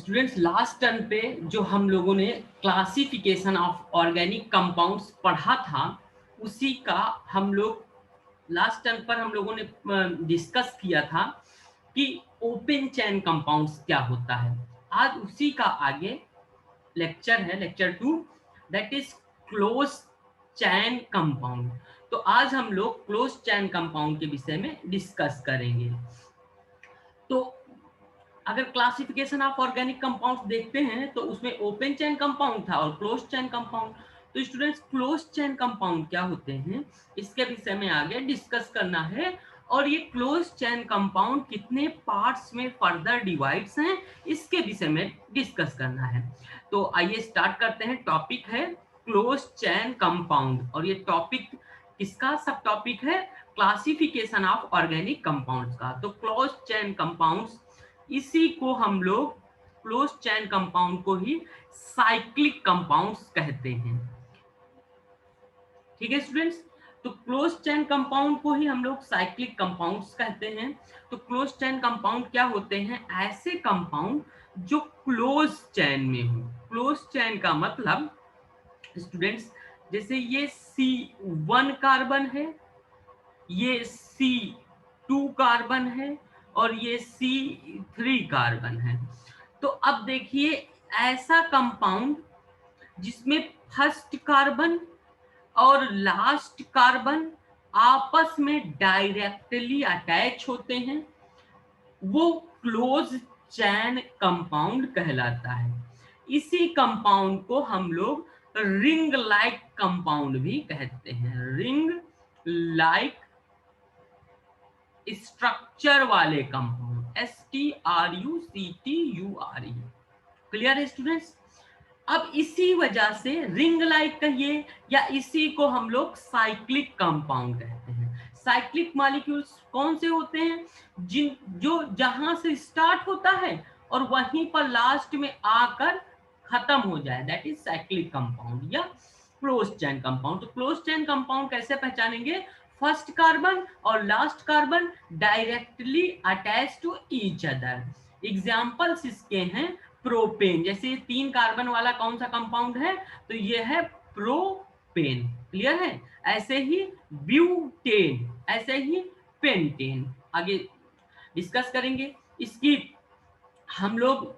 Students last term पे जो हम लोगों ने क्लासिफिकेशन ऑफ ऑर्गेनिक कंपाउंड्स पढ़ा था उसी का हम लोग लास्ट टर्म पर हम लोगों ने डिस्कस किया था कि ओपन चेन कंपाउंड्स क्या होता है। आज उसी का आगे लेक्चर है, lecture 2, that is close chain compound. तो आज हम लोग क्लोज चैन कंपाउंड के विषय में डिस्कस करेंगे। तो अगर क्लासिफिकेशन ऑफ ऑर्गेनिक कंपाउंड्स देखते हैं तो उसमें ओपन चेन कंपाउंड था और क्लोज चेन कंपाउंड। तो स्टूडेंट्स क्लोज चेन कंपाउंड क्या होते हैं इसके विषय में आगे डिस्कस करना है। और ये क्लोज चेन कंपाउंड कितने पार्ट्स में फर्दर डिवाइड्स हैं इसके विषय में डिस्कस करना है। तो आइए स्टार्ट करते हैं। टॉपिक है क्लोज चेन कंपाउंड और ये टॉपिक किसका सब टॉपिक है? क्लासिफिकेशन ऑफ ऑर्गेनिक कंपाउंड्स का। तो क्लोज चेन कंपाउंड्स, इसी को हम लोग क्लोज चेन कंपाउंड को ही साइक्लिक कंपाउंड्स कहते हैं। ठीक है स्टूडेंट्स, तो क्लोज चेन कंपाउंड को ही हम लोग साइक्लिक कंपाउंड्स कहते हैं। तो क्लोज चेन कंपाउंड क्या होते हैं? ऐसे कंपाउंड जो क्लोज चेन में हो। क्लोज चेन का मतलब स्टूडेंट्स जैसे ये C1 कार्बन है, ये C2 कार्बन है और ये C3 कार्बन है। तो अब देखिए ऐसा कंपाउंड जिसमें फर्स्ट कार्बन और लास्ट कार्बन आपस में डायरेक्टली अटैच होते हैं, वो क्लोज चैन कंपाउंड कहलाता है। इसी कंपाउंड को हम लोग रिंग लाइक कंपाउंड भी कहते हैं। रिंग लाइक स्ट्रक्चर वाले कंपाउंड, STRUCTURE। क्लियर है स्टूडेंट्स? अब इसी वजह से रिंग लाइक कहिए या इसी को हम लोग साइक्लिक कंपाउंड कहते हैं। साइक्लिक मॉलिक्यूल्स कौन से होते हैं? जो जहां से स्टार्ट होता है और वहीं पर लास्ट में आकर खत्म हो जाए, दैट इज साइक्लिक कंपाउंड या क्लोज चेन कंपाउंड। तो क्लोज चेन कंपाउंड कैसे पहचानेंगे? फर्स्ट कार्बन और last carbon directly attach to each other. Examples इसके हैं प्रोपेन, जैसे 3 कार्बन वाला कौन सा कंपाउंड है? तो ये है प्रोपेन। क्लियर है? ऐसे ही ब्यूटेन, ऐसे ही पेंटेन। आगे डिस्कस करेंगे इसकी हम लोग।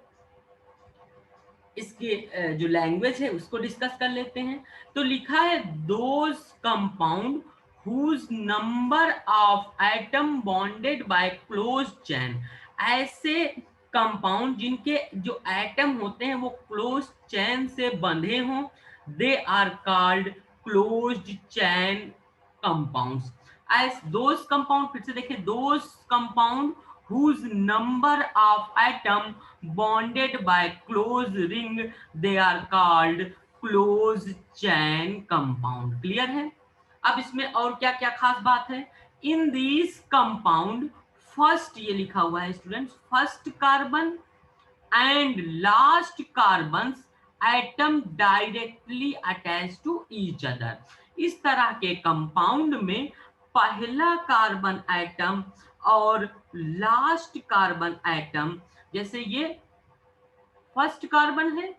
इसके जो लैंग्वेज है उसको डिस्कस कर लेते हैं। तो लिखा है those compound whose number of atom bonded by close chain. ऐसे कंपाउंड जिनके जो एटम होते हैं वो क्लोज चैन से बंधे हों, they are called closed chain compounds. As those compound, फिर से देखिए, those compound whose number of atom bonded by close ring, they are called close chain compound। Clear है? अब इसमें और क्या क्या खास बात है? इन दिस कंपाउंड फर्स्ट, ये लिखा हुआ है students, first carbon and last carbon atom directly attach to each other. इस तरह के कंपाउंड में पहला कार्बन एटम और लास्ट कार्बन एटम, जैसे ये फर्स्ट कार्बन है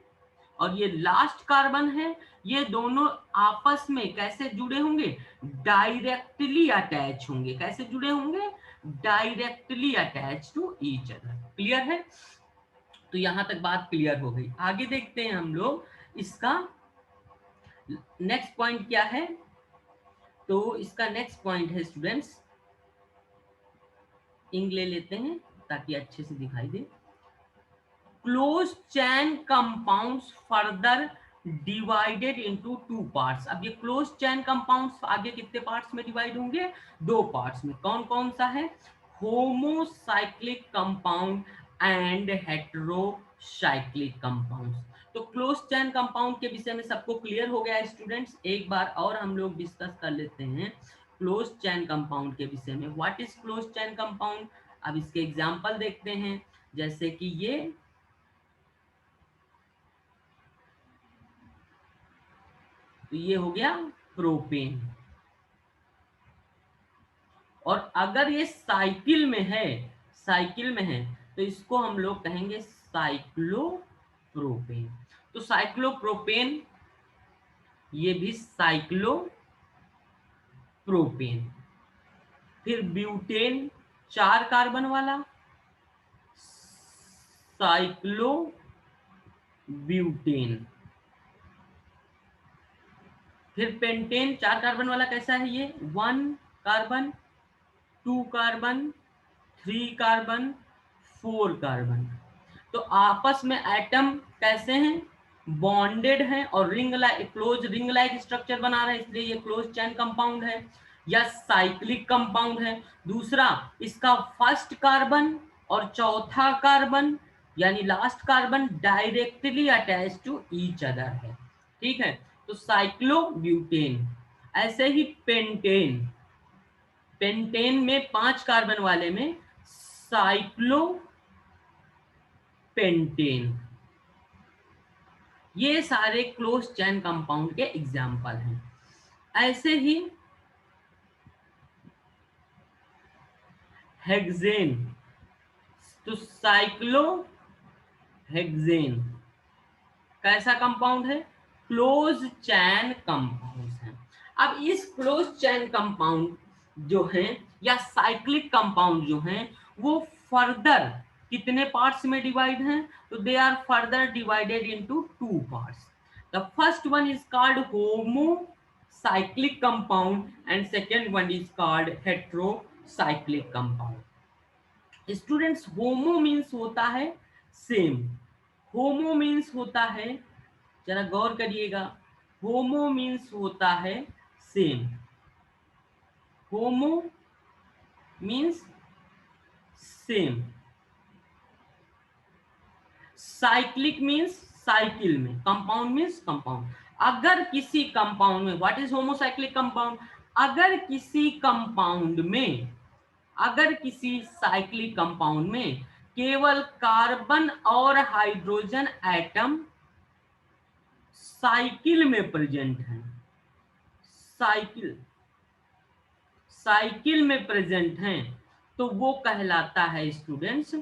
और ये लास्ट कार्बन है, ये दोनों आपस में कैसे जुड़े होंगे? डायरेक्टली अटैच होंगे। कैसे जुड़े होंगे? Directly attach to each other. Clear है? तो यहां तक बात क्लियर हो गई। आगे देखते हैं हम लोग इसका नेक्स्ट पॉइंट क्या है। तो इसका नेक्स्ट पॉइंट है स्टूडेंट्स, इंक ले लेते हैं ताकि अच्छे से दिखाई दे। Close chain compounds further divided into 2 parts. अब ये क्लोज चैन कंपाउंड्स आगे कितने पार्ट्स में डिवाइड होंगे? 2 पार्ट्स में। कौन कौन सा है? Homocyclic compound and heterocyclic compounds. तो क्लोज चैन कंपाउंड के विषय में सबको क्लियर हो गया है स्टूडेंट्स? एक बार और हम लोग डिस्कस कर लेते हैं क्लोज चैन कंपाउंड के विषय में। What is close chain compound? अब इसके एग्जांपल देखते हैं, जैसे कि ये तो ये हो गया प्रोपेन। और अगर ये साइकिल में है, साइकिल में है तो इसको हम लोग कहेंगे साइक्लोप्रोपेन। तो साइक्लोप्रोपेन, ये भी साइक्लोप्रोपेन। फिर ब्यूटेन 4 कार्बन वाला, साइक्लोब्यूटेन। फिर पेंटेन 4 कार्बन वाला कैसा है ये, 1 कार्बन, 2 कार्बन, 3 कार्बन, 4 कार्बन। तो आपस में एटम कैसे हैं, बॉन्डेड हैं और क्लोज रिंग लाइक स्ट्रक्चर बना रहे हैं, इसलिए ये क्लोज चेन कंपाउंड है या साइक्लिक कंपाउंड है। दूसरा, इसका फर्स्ट कार्बन और चौथा कार्बन यानी last carbon directly attach to each other है, ठीक है, तो साइक्लोब्यूटेन। ऐसे ही पेंटेन, पेंटेन में 5 कार्बन वाले में साइक्लोपेंटेन। ये सारे क्लोज चेन कंपाउंड के एग्जाम्पल हैं। ऐसे ही हेक्सेन, तो साइक्लोहेक्सेन कैसा कंपाउंड है, क्लोज चैन कंपाउंड है। अब इस क्लोज चैन कंपाउंड जो हैं या साइक्लिक कंपाउंड जो हैं वो फर्दर कितने पार्ट्स में डिवाइड हैं, तो they are further divided into 2 parts. The first one is called homocyclic compound and second one is called heterocyclic compound. Students, homo means होता है सेम, होमो मीन्स होता है, जरा गौर करिएगा, होमो मीन्स होता है सेम, होमो means same. Cyclic means cycle में, compound means compound. अगर किसी कंपाउंड में, व्हाट इज होमोसाइक्लिक कंपाउंड, अगर किसी कंपाउंड में, अगर किसी साइक्लिक कंपाउंड में केवल कार्बन और हाइड्रोजन एटम साइकिल में प्रेजेंट है, साइकिल साइकिल में प्रेजेंट हैं, तो वो कहलाता है स्टूडेंट्स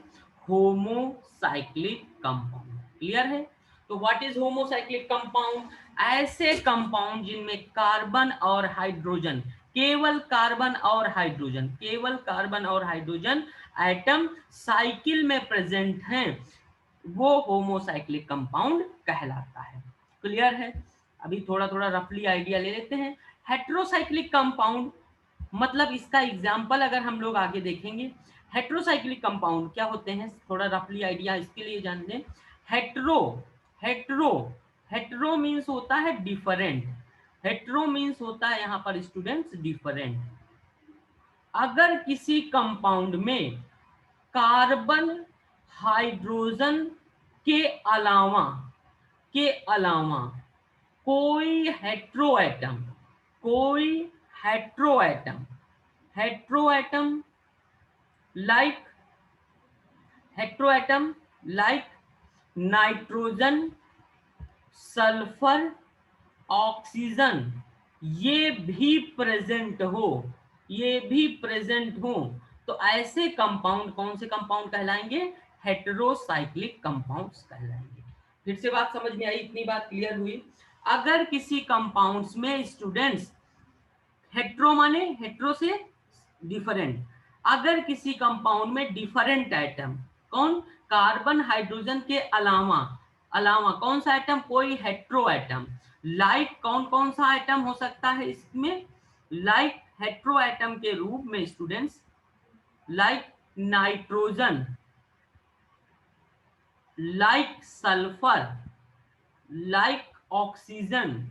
होमोसाइक्लिक कंपाउंड। क्लियर है? तो व्हाट इज होमोसाइक्लिक कंपाउंड, ऐसे कंपाउंड जिनमें कार्बन और हाइड्रोजन, केवल कार्बन और हाइड्रोजन, केवल कार्बन और हाइड्रोजन एटम साइकिल में प्रेजेंट हैं, वो होमोसाइक्लिक कंपाउंड कहलाता है। क्लियर है? अभी थोड़ा थोड़ा रफली आइडिया ले लेते हैं। हेटेरोसाइक्लिक कंपाउंड मतलब इसका एग्जाम्पल अगर हम लोग आगे देखेंगे, हेटेरोसाइक्लिक कंपाउंड क्या होते हैं, थोड़ा रफली आइडिया इसके लिए जान लें। हेटेरो हेटेरो हेटेरो मीन्स होता है डिफरेंट, हेटेरो मीन्स होता है यहाँ पर स्टूडेंट्स डिफरेंट। अगर किसी कंपाउंड में कार्बन हाइड्रोजन के अलावा कोई हेटेरो एटम, कोई hetero atom like nitrogen, sulphur, oxygen, ये भी प्रेजेंट हो, तो ऐसे कंपाउंड कौन से कंपाउंड कहलाएंगे, हेटेरोसाइक्लिक कंपाउंड्स कहलाएंगे। फिर से बात समझ में आई, इतनी बात क्लियर हुई। अगर किसी कंपाउंड्स में स्टूडेंट्स, हेटेरो माने हेटेरो से डिफरेंट, अगर किसी कंपाउंड में डिफरेंट एटम, कौन, कार्बन हाइड्रोजन के अलावा कौन सा एटम, कोई हेटेरो एटम, लाइक कौन कौन सा एटम हो सकता है इसमें, लाइक हेटेरो एटम के रूप में students, like nitrogen, like sulphur, like oxygen,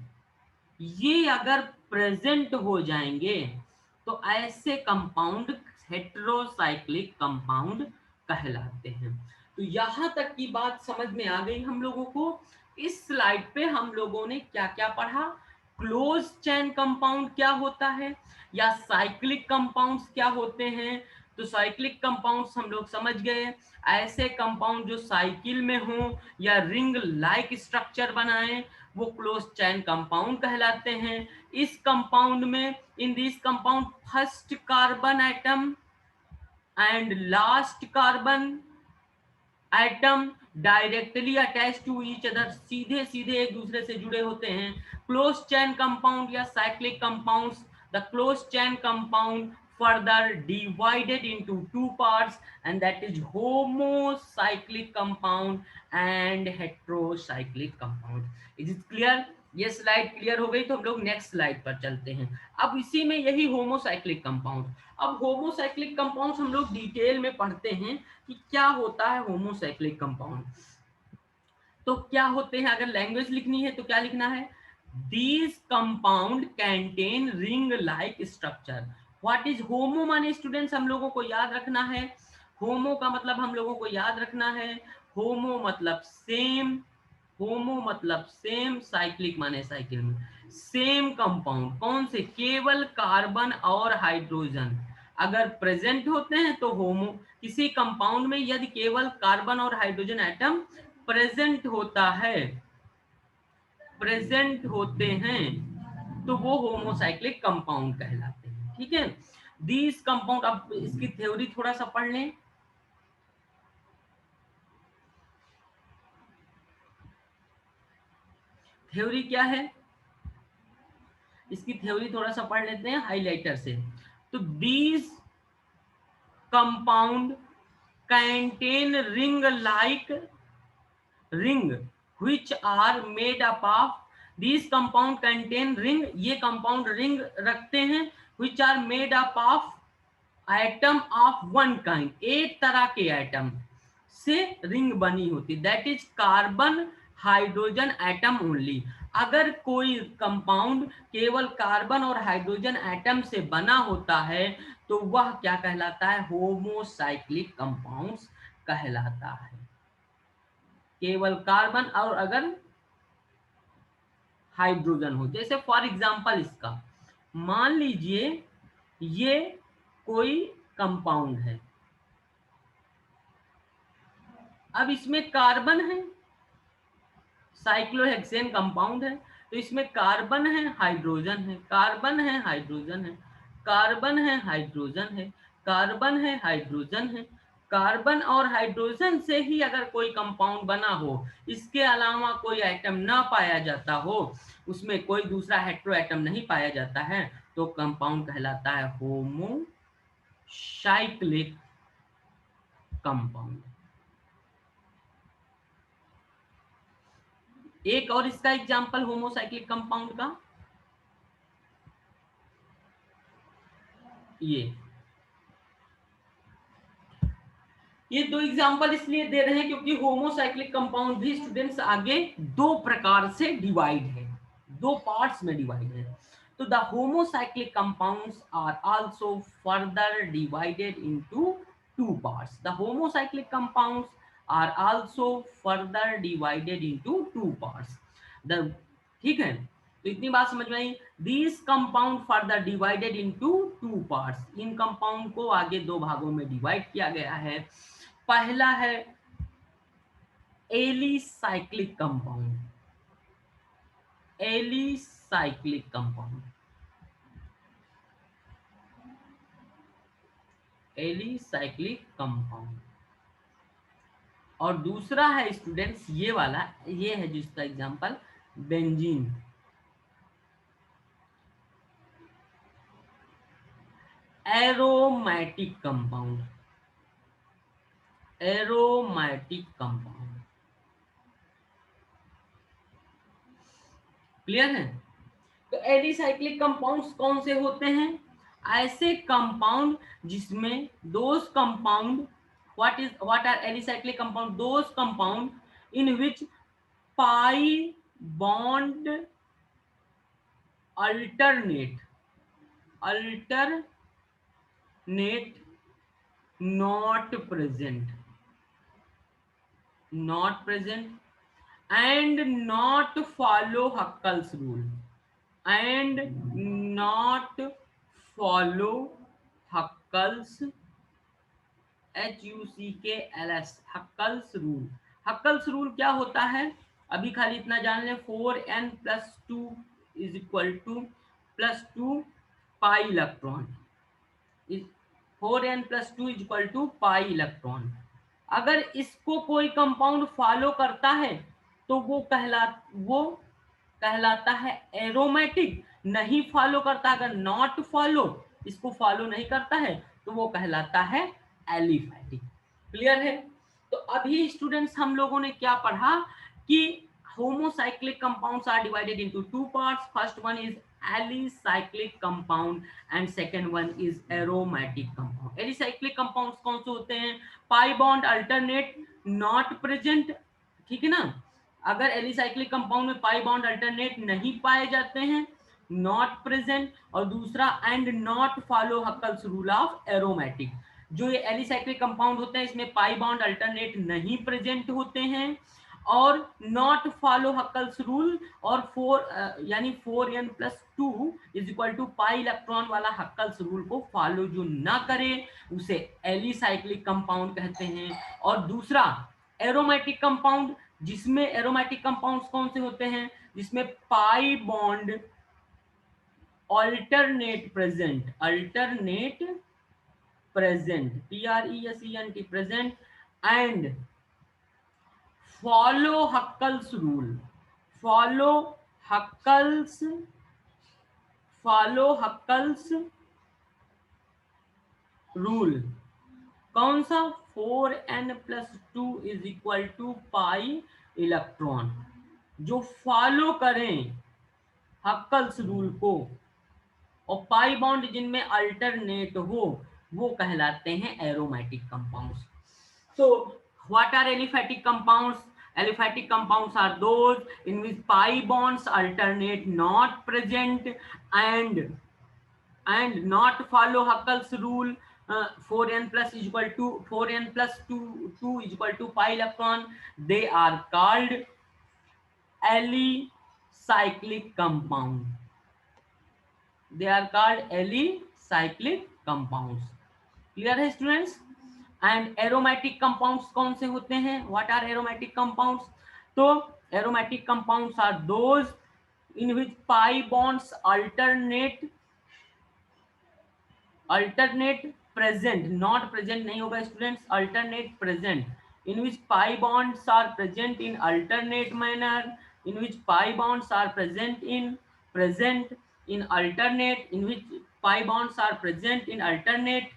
ये अगर प्रेजेंट हो जाएंगे तो ऐसे कंपाउंड हेटेरोसाइक्लिक कंपाउंड कहलाते हैं। तो यहां तक की बात समझ में आ गई हम लोगों को। इस स्लाइड पे हम लोगों ने क्या क्या पढ़ा, क्लोज चेन कंपाउंड क्या होता है या साइक्लिक कंपाउंड्स क्या होते हैं। तो साइक्लिक कंपाउंड्स हम लोग समझ गए, ऐसे कंपाउंड जो साइकिल में हो या रिंग लाइक स्ट्रक्चर बनाएं, वो क्लोज चेन कंपाउंड कहलाते हैं। इस कंपाउंड में, in this compound, first carbon atom and last carbon atom directly attach to each other, सीधे सीधे एक दूसरे से जुड़े होते हैं। क्लोज चैन कंपाउंड या cyclic compounds, the close chain compound further divided into two parts, and that is homocyclic compound and heterocyclic compound। is it clear? ये स्लाइड क्लियर हो गई तो हम लोग नेक्स्ट स्लाइड पर चलते हैं। अब इसी में यही होमोसाइक्लिक कंपाउंड, अब होमोसाइक्लिक कंपाउंड्स हम लोग डिटेल में पढ़ते हैं कि क्या होता है होमोसाइक्लिक कंपाउंड। तो क्या होते हैं, अगर लैंग्वेज लिखनी है तो क्या लिखना है, these compound contain ring like structure। What is homo माने स्टूडेंट्स हम लोगों को याद रखना है, होमो का मतलब हम लोगों को याद रखना है, होमो मतलब सेम, होमो मतलब सेम, साइक्लिक माने साइकिल में सेम कंपाउंड, कौन से, केवल कार्बन और हाइड्रोजन अगर प्रेजेंट होते हैं तो होमो। किसी कंपाउंड में यदि केवल कार्बन और हाइड्रोजन एटम प्रेजेंट होता है, प्रेजेंट होते हैं, तो वो होमोसाइक्लिक कंपाउंड कहलाते हैं। ठीक है, दीज कंपाउंड, अब इसकी थ्योरी थोड़ा सा पढ़ लें। थ्योरी क्या है, इसकी थ्योरी थोड़ा सा पढ़ लेते हैं हाइलाइटर से। तो these compound contain ring like ring which are made up of, these compound contain ring, ये कंपाउंड रिंग रखते हैं, which are made up of atom of one kind, एक तरह के एटम से रिंग बनी होती, that is carbon hydrogen atom only. अगर कोई कंपाउंड केवल कार्बन और हाइड्रोजन एटम से बना होता है तो वह क्या कहलाता है, होमोसाइक्लिक कंपाउंड्स कहलाता है। केवल कार्बन और अगर हाइड्रोजन हो, जैसे फॉर एग्जांपल इसका मान लीजिए ये कोई कंपाउंड है, अब इसमें कार्बन है, साइक्लोहेक्सेन कंपाउंड है, तो इसमें कार्बन है, हाइड्रोजन है, कार्बन है, हाइड्रोजन है, कार्बन है, हाइड्रोजन है, कार्बन है, हाइड्रोजन है। कार्बन और हाइड्रोजन से ही अगर कोई कंपाउंड बना हो, इसके अलावा कोई एटम ना पाया जाता हो, उसमें कोई दूसरा हेटेरो एटम नहीं पाया जाता है, तो कंपाउंड कहलाता है होमोसाइक्लिक कंपाउंड। एक और इसका एग्जांपल होमोसाइक्लिक कंपाउंड का, ये दो एग्जांपल इसलिए दे रहे हैं क्योंकि होमोसाइक्लिक कंपाउंड भी स्टूडेंट्स आगे दो प्रकार से डिवाइड है, दो पार्ट्स में डिवाइड है। तो the homocyclic compounds are also further divided into two parts, the homocyclic compounds are also further divided into two parts. The ठीक है, तो इतनी बात समझ में आई। These compound further divided into two parts, इन कंपाउंड को आगे दो भागों में डिवाइड किया गया है। पहला है alicyclic compound, alicyclic compound, alicyclic compound, और दूसरा है स्टूडेंट्स ये वाला, ये है जिसका example benzene, aromatic compound, aromatic compound. Clear है? तो एलिसाइक्लिक कंपाउंड्स कौन से होते हैं, ऐसे कंपाउंड जिसमें those compound, what are alicyclic compound, those compound in which pi bond alternate not present and not follow Huckel's rule, and not follow Huckel's HUCKLS Huckel's rule। Huckel's rule क्या होता है, अभी खाली इतना जान लें, 4n+2 is equal to +2 pi electron, 4n+2 is equal to pi electron. अगर इसको कोई कंपाउंड फॉलो करता है तो वो कहलाता है एरोमेटिक। नहीं फॉलो करता, अगर नॉट फॉलो, इसको फॉलो नहीं करता है, तो वो कहलाता है एलिफैटिक। क्लियर है? तो अभी स्टूडेंट्स हम लोगों ने क्या पढ़ा कि homocyclic compounds are divided into two parts. First one is alicyclic compound and second one is aromatic compound. Alicyclic compounds कौन से होते हैं? pi bond alternate, not present, ठीक है ना? अगर एलिसाइक्लिक कंपाउंड में पाई बॉन्ड अल्टरनेट नहीं पाए जाते हैं, नॉट प्रेजेंट, और दूसरा and not follow Huckel's rule of aromatic. जो ये एलिसाइक्लिक कंपाउंड होते हैं इसमें पाई बॉन्ड अल्टरनेट नहीं प्रेजेंट होते हैं और नॉट फॉलो हक्कल्स रूल, और यानी 4n+2 is equal to pi electron वाला हक्कल्स रूल को फॉलो जो ना करे उसे एलिसाइक्लिक कंपाउंड कहते हैं। और दूसरा एरोमेटिक कंपाउंड, जिसमें एरोमेटिक कंपाउंड्स कौन से होते हैं? जिसमें pi bond alternate present, PRESENT present, and follow Huckel's rule, Huckel's rule. कौन सा? 4n+2 is equal to pi electron. जो फॉलो करें हक्कल्स रूल को और पाई बॉन्ड जिनमें अल्टरनेट हो, वो कहलाते हैं aromatic compounds. So what are aliphatic compounds? Aliphatic compounds are those in which pi bonds alternate, not present, and not follow Huckel's rule. 4n plus is equal to 4n plus 2 is equal to pi electron. They are called alicyclic compound. They are called alicyclic compounds. Clear है students? And aromatic compounds कौन से होते हैं? What are aromatic compounds? तो aromatic compounds are those in which pi bonds alternate present, not present नहीं होगा students, alternate present, in which pi bonds are present in alternate manner, in which pi bonds are present in alternate, in which pi bonds are present in alternate,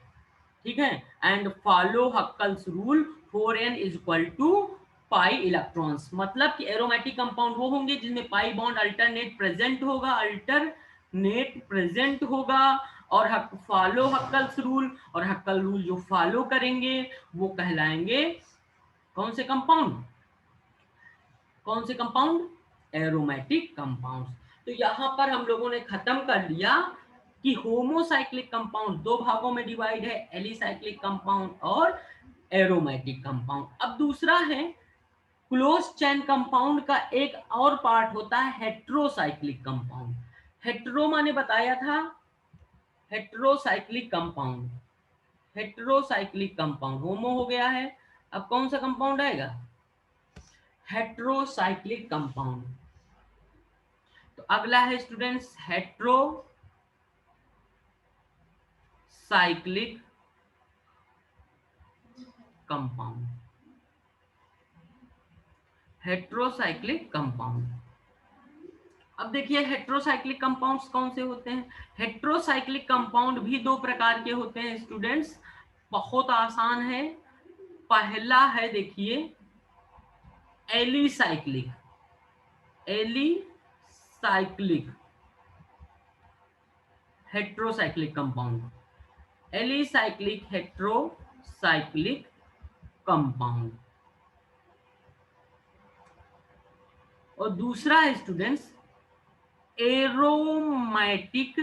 ठीक है, and follow Huckel's rule 4n is equal to pi electrons. मतलब कि aromatic compound वो होंगे जिनमें पाई bond alternate present होगा और follow Huckel's rule, और हक्कल रूल जो फॉलो करेंगे वो कहलाएंगे कौन से कंपाउंड? Aromatic compounds. तो यहां पर हम लोगों ने खत्म कर लिया कि होमोसाइक्लिक कंपाउंड दो भागों में डिवाइड है, एलिसाइक्लिक कंपाउंड और एरोमेटिक कंपाउंड। अब दूसरा है क्लोज चेन कंपाउंड का एक और पार्ट होता है हेट्रोसाइक्लिक कंपाउंड। हेट्रो माने बताया था हेट्रोसाइक्लिक कंपाउंड होमो हो गया है, अब कौन सा कंपाउंड आएगा? Heterocyclic compound. तो अगला है स्टूडेंट्स हेट्रोसाइक्लिक कंपाउंड। अब देखिए हेट्रोसाइक्लिक कंपाउंड्स कौन से होते हैं? हेट्रोसाइक्लिक कंपाउंड भी दो प्रकार के होते हैं स्टूडेंट्स, बहुत आसान है। पहला है देखिए alicyclic heterocyclic compound, heterocyclic compound. और दूसरा है students aromatic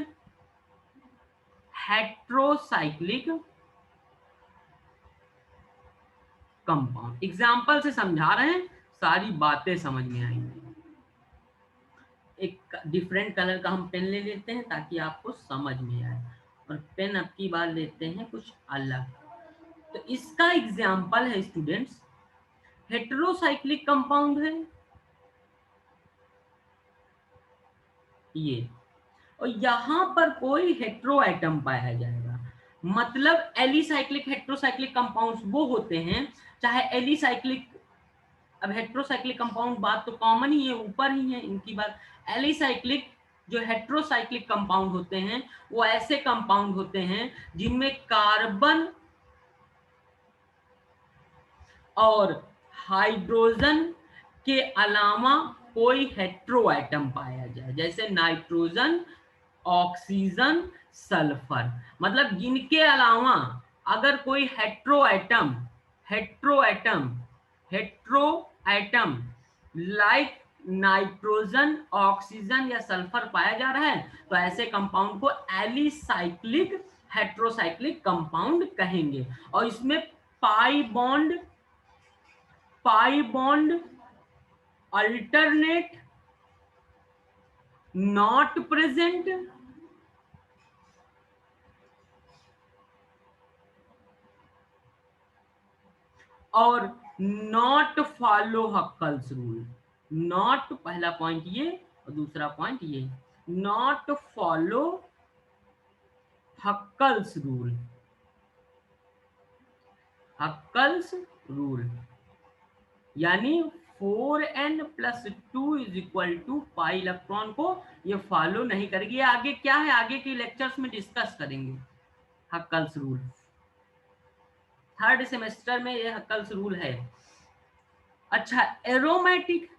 heterocyclic compound. Example से समझा रहे हैं, सारी बातें समझ में आएंगी। एक डिफरेंट कलर का हम पेन ले लेते हैं ताकि आपको समझ में आए, और पेन अब की बार लेते हैं कुछ अलग। तो इसका एग्जाम्पल है स्टूडेंट्स हेट्रोसाइक्लिक कंपाउंड है ये, और यहां पर कोई हेट्रो एटम पाया जाएगा, मतलब एलिसाइक्लिक हेट्रोसाइक्लिक कंपाउंड्स वो होते हैं, चाहे एलिसाइक्लिक, अब हेट्रोसाइक्लिक कंपाउंड बात तो कॉमन ही है, ऊपर ही है इनकी बात। एलिसाइक्लिक जो हेट्रोसाइक्लिक कंपाउंड होते हैं वो ऐसे कंपाउंड होते हैं जिनमें कार्बन और हाइड्रोजन के अलावा कोई हेट्रो एटम पाया जाए, जैसे नाइट्रोजन, ऑक्सीजन, सल्फर। मतलब इनके अलावा अगर कोई hetero atom like nitrogen, oxygen या सल्फर पाया जा रहा है तो ऐसे कंपाउंड को एलिसाइक्लिक हेट्रोसाइक्लिक कंपाउंड कहेंगे। और इसमें pi bond alternate, not present, और not follow Huckel's rule. Not पहला पॉइंट ये और दूसरा पॉइंट ये, not follow Huckel's rule. Huckel's rule यानी 4n + 2 = पाई इलेक्ट्रॉन को ये फॉलो नहीं करेगी। आगे क्या है, आगे के लेक्चर्स में डिस्कस करेंगे हक्कल्स रूल। थर्ड सेमेस्टर में ये हक्कल्स रूल है। अच्छा, एरोमेटिक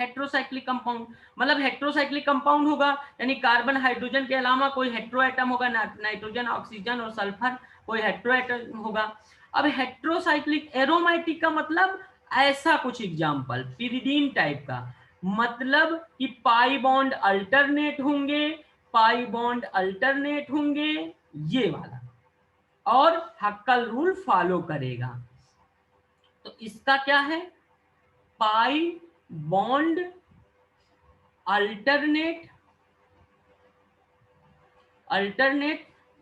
हेट्रोसाइक्लिक कंपाउंड, मतलब हेट्रोसाइक्लिक कंपाउंड होगा यानी कार्बन हाइड्रोजन के अलावा कोई हेट्रो एटम होगा, नाइट्रोजन, ऑक्सीजन और सल्फर कोई हेट्रो एटम होगा। अब हेट्रोसाइक्लिक एरोमेटिक का मतलब ऐसा कुछ एग्जांपल पिरिडीन टाइप का, मतलब कि पाई बॉन्ड अल्टरनेट होंगे ये वाला, और हक्कल रूल फॉलो करेगा। तो इसका क्या है, पाई बॉन्ड अल्टरनेट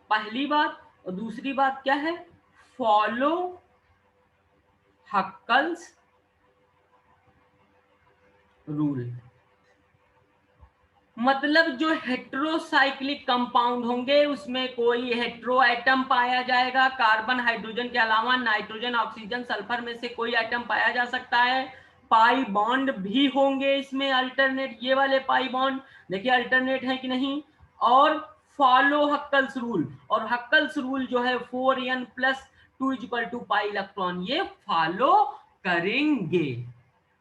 पहली बात, और दूसरी बात क्या है, फॉलो हक्कल्स रूल। मतलब जो हेट्रोसाइक्लिक कंपाउंड होंगे उसमें कोई हेट्रो एटम पाया जाएगा, कार्बन हाइड्रोजन के अलावा नाइट्रोजन, ऑक्सीजन, सल्फर में से कोई एटम पाया जा सकता है। पाई बॉन्ड भी होंगे इसमें अल्टरनेट, ये वाले पाई बॉन्ड देखिए अल्टरनेट है कि नहीं। और फॉलो हक्कल्स रूल, और हक्कल्स रूल जो है 4n + 2 = पाई इलेक्ट्रॉन ये फॉलो करेंगे।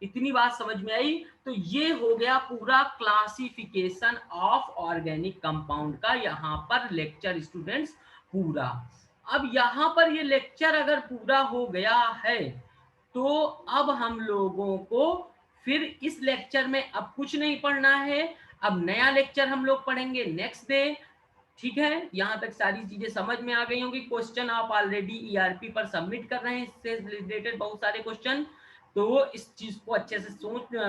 इतनी बात समझ में आई। तो ये हो गया पूरा क्लासिफिकेशन ऑफ ऑर्गेनिक कंपाउंड का यहाँ पर लेक्चर स्टूडेंट्स पूरा। अब यहाँ पर ये लेक्चर अगर पूरा हो गया है तो अब हम लोगों को फिर इस लेक्चर में अब कुछ नहीं पढ़ना है, अब नया लेक्चर हम लोग पढ़ेंगे नेक्स्ट डे। ठीक है, यहाँ तक सारी चीजें समझ में आ गई होंगी। क्वेश्चन आप ऑलरेडी ईआरपी पर सबमिट कर रहे हैं, इससे रिलेटेड बहुत सारे क्वेश्चन, तो इस चीज को अच्छे से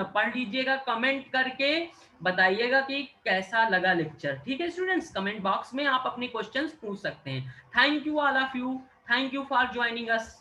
पढ़ लीजिएगा, कमेंट करके बताइएगा कि कैसा लगा लेक्चर। ठीक है स्टूडेंट्स, कमेंट बॉक्स में आप अपने क्वेश्चंस पूछ सकते हैं। Thank you all of you, thank you for joining us.